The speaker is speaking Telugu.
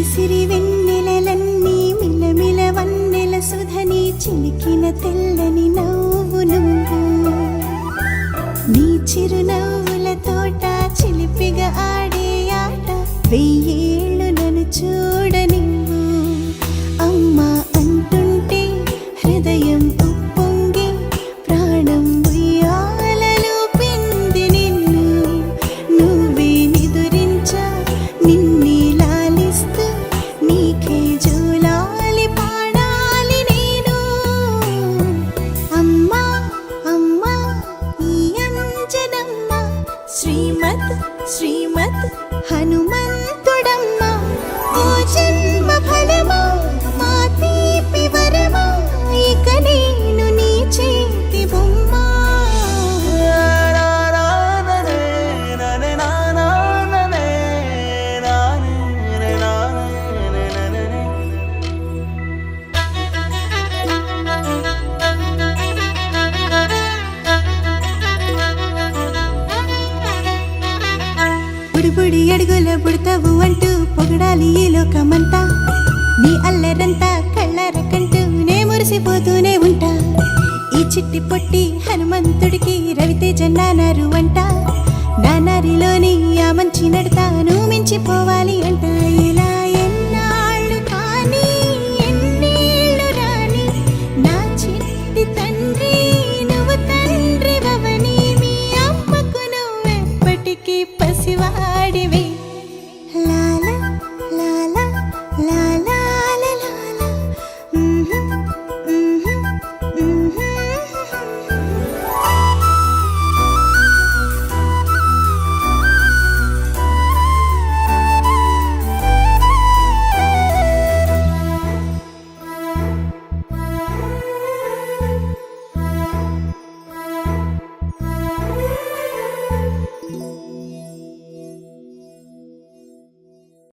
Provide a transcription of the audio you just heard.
సిరి వెన్నెలలన్నీ మిలమిల వన్నెల సుధని చిలికిన తెల్లని నవ్వు నువ్వు నీ చిరునవ్వుల తోట చిలిపిగా ఆడే ఆట వెయ్యేళ్ళు నన్ను చూడనివ్వు అమ్మా అంటుంటే హృదయం ఉప్పొంగి ప్రాణం ఉయ్యాలలో పిండి నిన్ను నువ్వే నిదురించా నిన్నే లాలిస్తూ నీకే జోలాలి పాడాలి నేను అమ్మా అమ్మా ఈ అంజనమ్మ శ్రీమత్ శ్రీమత్ హనుమంతుడమ్మ ఓ జన్మ ఫలమా మా తీపి వరమా ఇక నేను నీ చేతి బొమ్మ బుడిబుడి అడుగుల బుడతావు అంటూ పొగడాలి ఈ లోకమంతా నీ అల్లరంతా కళ్ళారకంటూ నే మురిసిపోతూనే ఉంటా ఈ చిట్టి పొట్టి హనుమంతుడికి రవితేజ నానారు అంట నానారిలోని ఆ మంచి నడతాను మించిపోవా